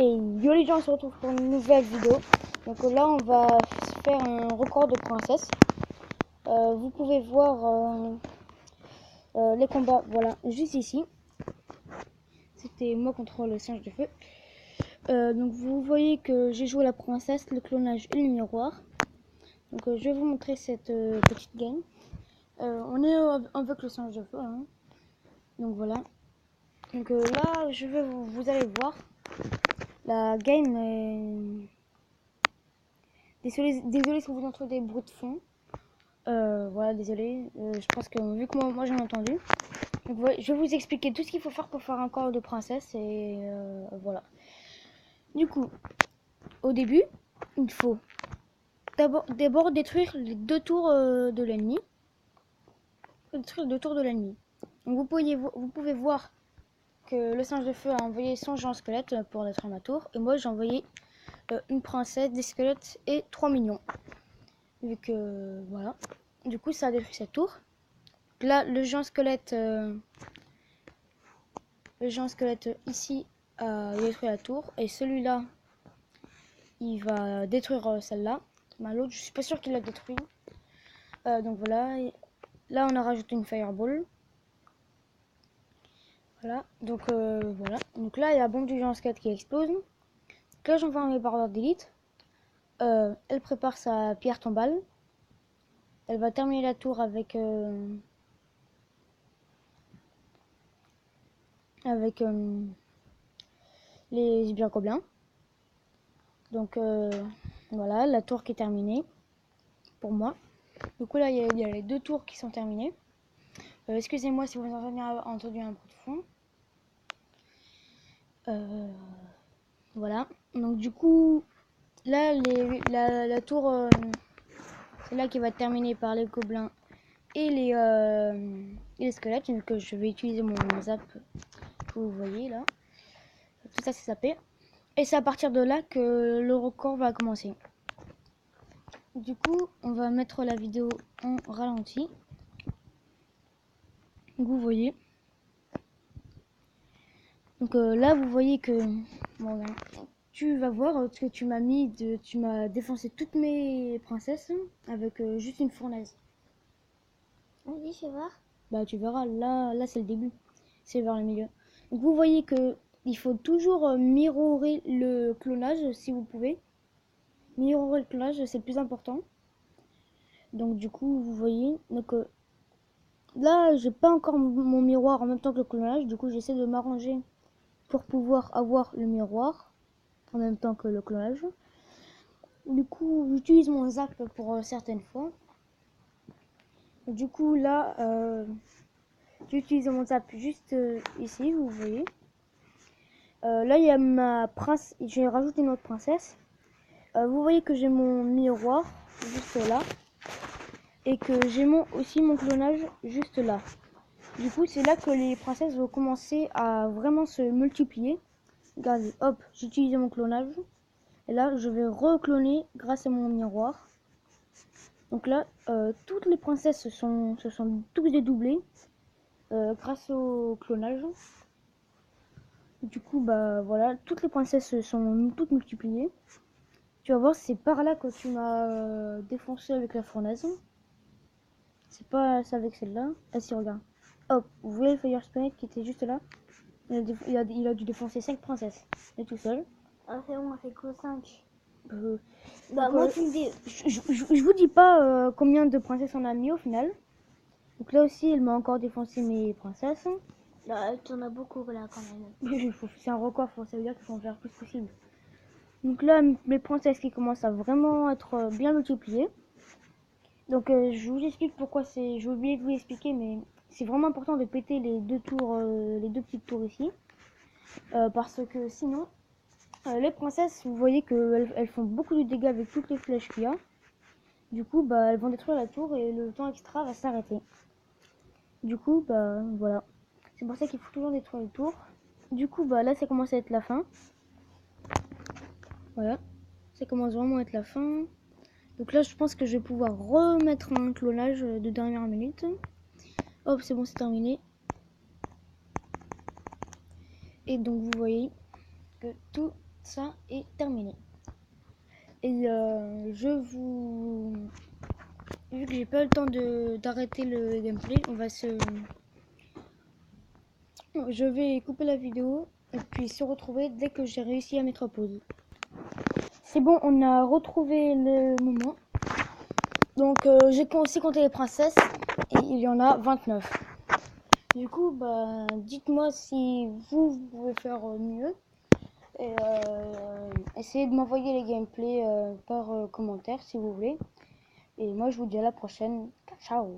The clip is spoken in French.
Et yo les gens, on se retrouve pour une nouvelle vidéo. Donc là on va faire un record de princesse. Vous pouvez voir les combats, voilà, juste ici. C'était moi contre le singe de feu. Donc vous voyez que j'ai joué la princesse, le clonage et le miroir. Donc je vais vous montrer cette petite game. On est avec le singe de feu, hein. Donc voilà. Donc là je vais vous allez voir. La game est... Désolé si vous entendez des bruits de fond. Voilà, désolé. Je pense que vu que moi j'en ai entendu. Donc, voilà, je vais vous expliquer tout ce qu'il faut faire pour faire un corps de princesse. Et voilà. Du coup, au début, il faut d'abord détruire les deux tours de l'ennemi. Détruire les deux tours de l'ennemi. Donc vous pouvez voir que le singe de feu a envoyé son géant squelette pour détruire ma tour. Et moi j'ai envoyé une princesse, des squelettes et 3 millions. Vu que voilà. Du coup ça a détruit cette tour. Là le géant squelette ici a détruit la tour. Et celui-là il va détruire celle-là. Mais l'autre je suis pas sûr qu'il l'a détruit. Donc voilà. Et là on a rajouté une fireball. Voilà. Donc voilà. Donc là il y a la bombe du géant squelette qui explose. Donc là j'envoie mes barres d'élite. Elle prépare sa pierre tombale. Elle va terminer la tour avec les sbires gobelins. Donc voilà, la tour qui est terminée pour moi. Du coup là il y a les deux tours qui sont terminées. Excusez-moi si vous avez entendu un bruit de fond. Voilà. Donc du coup là la tour c'est là qui va terminer par les gobelins et les squelettes. Donc je vais utiliser mon zap que vous voyez là. Tout ça c'est zappé. Et c'est à partir de là que le record va commencer. Du coup, on va mettre la vidéo en ralenti. Donc vous voyez. Donc là, vous voyez que bon, tu vas voir ce que tu m'as mis. Tu m'as défoncé toutes mes princesses avec juste une fournaise. Vas-y, fais voir. Bah tu verras. Là c'est le début. C'est vers le milieu. Donc vous voyez que il faut toujours mirorer le clonage si vous pouvez. Mirorer le clonage, c'est le plus important. Donc du coup, vous voyez. Donc là, j'ai pas encore mon miroir en même temps que le clonage. Du coup, j'essaie de m'arranger pour pouvoir avoir le miroir en même temps que le clonage. Du coup, j'utilise mon zap pour certaines fois. Du coup, là, j'utilise mon zap juste ici, vous voyez. Là, il y a ma princesse. J'ai rajouté une autre princesse. Vous voyez que j'ai mon miroir juste là. Et que j'ai aussi mon clonage juste là. Du coup, c'est là que les princesses vont commencer à vraiment se multiplier. Regardez, hop, j'ai utilisé mon clonage. Et là, je vais recloner grâce à mon miroir. Donc là, toutes les princesses se sont toutes dédoublées grâce au clonage. Du coup, bah voilà, toutes les princesses se sont toutes multipliées. Tu vas voir, c'est par là que tu m'as défoncé avec la fournaise. C'est pas ça avec celle-là. Ah si, regarde. Hop, vous voyez le Fire Spirit qui était juste là. Il a dû défoncer 5 princesses. Et tout seul. Ah, c'est bon, c'est que 5. Bah, moi, tu me dis. Je vous dis pas combien de princesses on a mis au final. Donc là aussi, il m'a encore défoncé mes princesses. Là, t'en as beaucoup là quand même. C'est un record, ça veut dire qu'il faut en faire le plus possible. Donc là, mes princesses qui commencent à vraiment être bien multipliées. Donc je vous explique pourquoi c'est. J'ai oublié de vous expliquer, mais c'est vraiment important de péter les deux tours, les deux petites tours ici. Parce que sinon, les princesses, vous voyez qu'elles font beaucoup de dégâts avec toutes les flèches qu'il y a. Du coup, bah, elles vont détruire la tour et le temps extra va s'arrêter. Du coup, bah, voilà. C'est pour ça qu'il faut toujours détruire les tours. Du coup, bah, là, ça commence à être la fin. Voilà. Ça commence vraiment à être la fin. Donc là, je pense que je vais pouvoir remettre un clonage de dernière minute. Hop, c'est bon, c'est terminé. Et donc, vous voyez que tout ça est terminé. Et vu que j'ai pas eu le temps d'arrêter le gameplay, je vais couper la vidéo et puis se retrouver dès que j'ai réussi à mettre pause. C'est bon, on a retrouvé le moment. Donc j'ai aussi compté les princesses et il y en a 29. Du coup, dites-moi si vous pouvez faire mieux. Et essayez de m'envoyer les gameplays par commentaire si vous voulez. Et moi je vous dis à la prochaine. Ciao.